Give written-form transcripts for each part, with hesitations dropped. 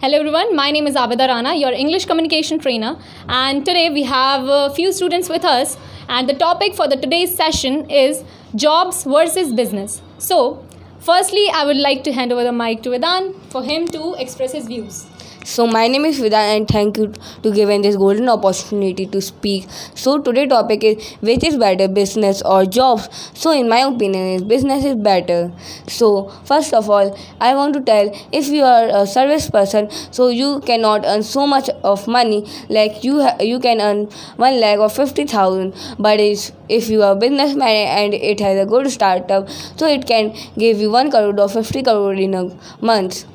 Hello everyone, my name is Abida Rana, your English communication trainer, and today we have a few students with us, and the topic for the today's session is jobs versus business. So, firstly, I would like to hand over the mic to Vedan for him to express his views. So my name is Vida and thank you to giving this golden opportunity to speak. So today topic is which is better, business or jobs. So in my opinion is business is better. So first of all I want to tell, if you are a service person, so you cannot earn so much of money, like you can earn 1 lakh or 50,000, but if you are a businessman and it has a good startup, so it can give you 1 crore or 50 crore in a month.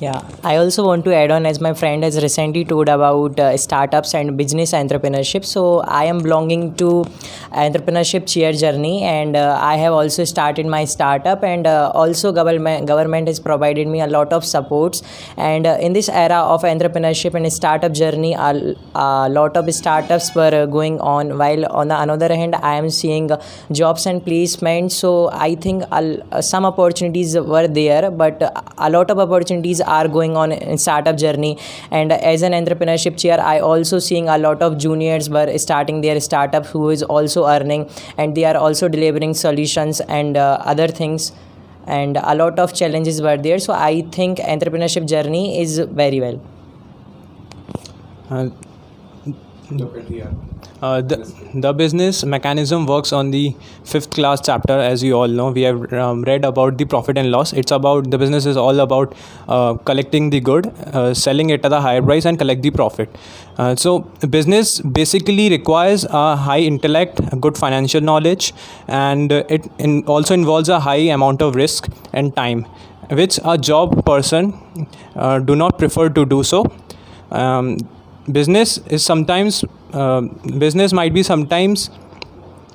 Yeah, I also want to add on, as my friend has recently told about startups and business entrepreneurship. So I am belonging to entrepreneurship chair journey, and I have also started my startup, and also government has provided me a lot of supports. And in this era of entrepreneurship and startup journey, a lot of startups were going on, while on the another hand I am seeing jobs and placements. So I think some opportunities were there, but a lot of opportunities are going on in startup journey. And as an entrepreneurship chair, I also seeing a lot of juniors were starting their startup who is also earning, and they are also delivering solutions and other things, and a lot of challenges were there. So I think entrepreneurship journey is very well. Uh, the business mechanism works on the fifth class chapter. As you all know, we have read about the profit and loss. It's about, the business is all about collecting the good, selling it at a higher price and collect the profit. So business basically requires a high intellect, a good financial knowledge, and also involves a high amount of risk and time, which a job person do not prefer to do so. Business is sometimes business might be sometimes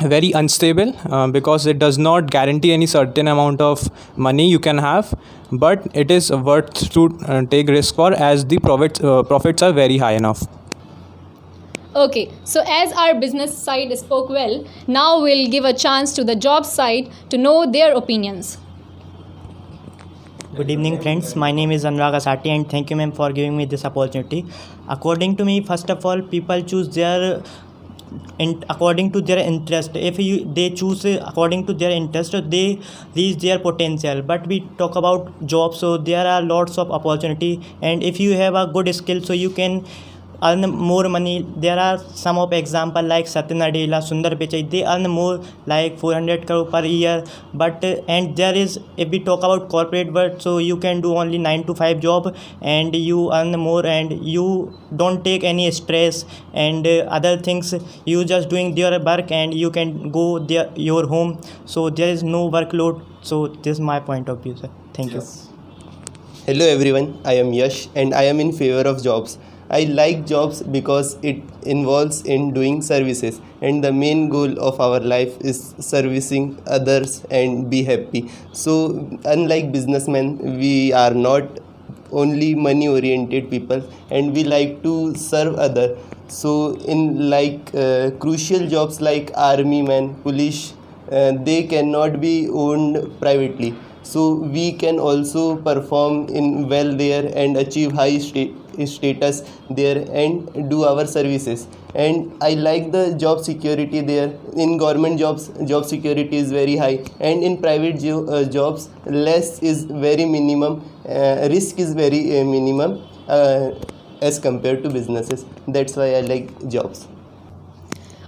very unstable, because it does not guarantee any certain amount of money you can have, but it is worth to take risk for, as the profits are very high enough. Okay, so as our business side spoke well, now we'll give a chance to the job side to know their opinions. Good evening, friends. My name is Anurag Asati, and thank you, ma'am, for giving me this opportunity. According to me, first of all, people choose their according to their interest. If they choose according to their interest, they reach their potential. But we talk about jobs, so there are lots of opportunity, and if you have a good skill, so you can earn more money. There are some of example like Satya Nadella, Sundar Pichai. They earn more, like 400 crore per year. But and there is, if we talk about corporate world, so you can do only 9 to 5 job and you earn more, and you don't take any stress and other things. You just doing your work and you can go there your home. So there is no workload. So this is my point of view, sir. Thank you. Hello everyone, I am Yash and I am in favor of jobs. I like jobs because it involves in doing services, and the main goal of our life is servicing others and be happy. So unlike businessmen, we are not only money oriented people, and we like to serve other. So in crucial jobs like army man, police, they cannot be owned privately, so we can also perform in well there and achieve high status there and do our services. And I like the job security there. In government jobs, job security is very high, and in private jobs, less is very minimum, risk is very minimum as compared to businesses. That's why I like jobs.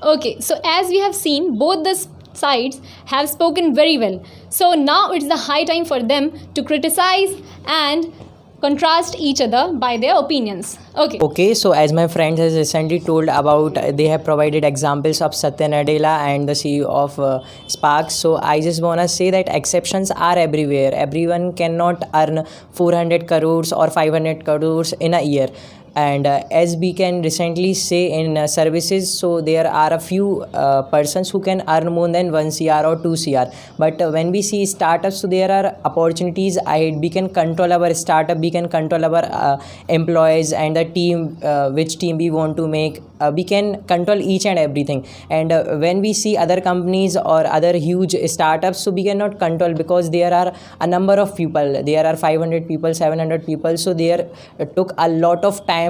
Okay, so as we have seen, both the sides have spoken very well. So now it's the high time for them to criticize and contrast each other by their opinions. Okay, so as my friend has recently told about, they have provided examples of Satya Nadella and the CEO of Spark. So I just want to say that exceptions are everywhere. Everyone cannot earn 400 crores or 500 crores in a year. And as we can recently say in services, so there are a few persons who can earn more than 1 cr or 2 cr, but when we see startups, so there are opportunities ahead. We can control our startup, we can control our employees and the team, which team we want to make. We can control each and everything. And when we see other companies or other huge startups, so we cannot control because there are a number of people, there are 500 people, 700 people, so there took a lot of time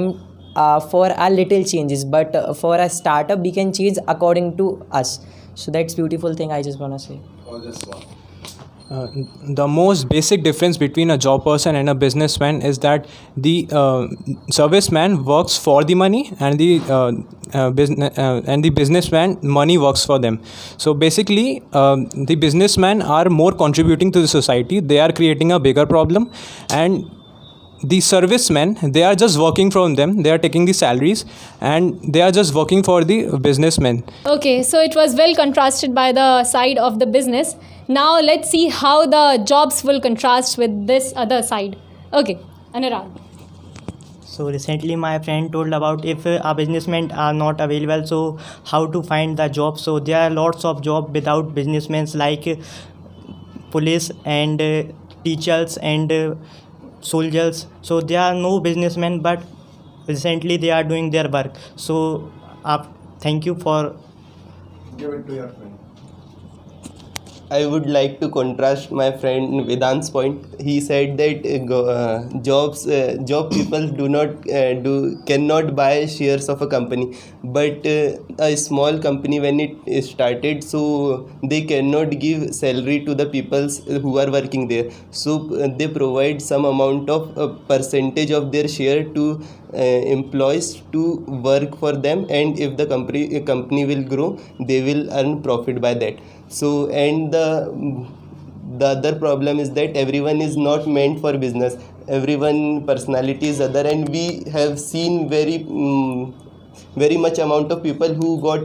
for a little changes. But for a startup, we can change according to us. So that's beautiful thing I just want to say. The most basic difference between a job person and a businessman is that the serviceman works for the money, and the businessman, money works for them. So basically, the businessmen are more contributing to the society. They are creating a bigger problem, and the servicemen, they are just working from them. They are taking the salaries, and they are just working for the businessmen. Okay, so it was well contrasted by the side of the business. Now let's see how the jobs will contrast with this other side. Okay, Anurag. So recently my friend told about if a businessmen are not available, so how to find the job. So there are lots of job without businessmen, like police and teachers and soldiers. So there are no businessmen, but recently they are doing their work. So thank you for. Give it to your friend. I would like to contrast my friend Vedant's point. He said that job people cannot buy shares of a company, but a small company, when it started, so they cannot give salary to the peoples who are working there. So they provide some amount of percentage of their share to employees to work for them, and if the company will grow, they will earn profit by that. So, and the other problem is that everyone is not meant for business. Everyone personality is other, and we have seen very much amount of people who got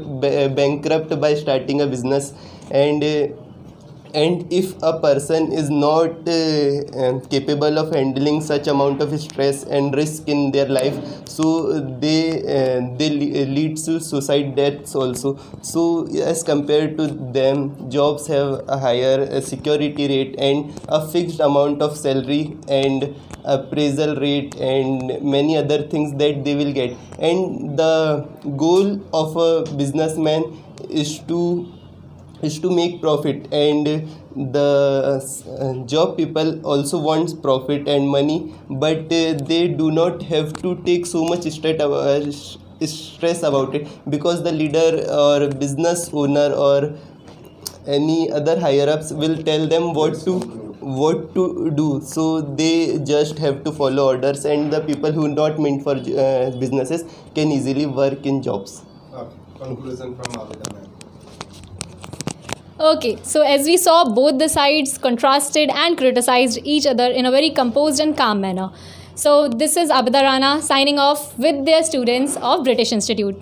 bankrupt by starting a business. And if a person is not capable of handling such amount of stress and risk in their life, so they lead to suicide deaths also. So as compared to them, jobs have a higher security rate and a fixed amount of salary and appraisal rate and many other things that they will get. And the goal of a businessman is to make profit, and the job people also wants profit and money, but they do not have to take so much stress about it, because the leader or business owner or any other higher ups will tell them what to do. So they just have to follow orders, and the people who are not meant for businesses can easily work in jobs. Conclusion from Abhidhamma. Okay, so as we saw, both the sides contrasted and criticized each other in a very composed and calm manner. So this is Abida Rana signing off with their students of British Institute.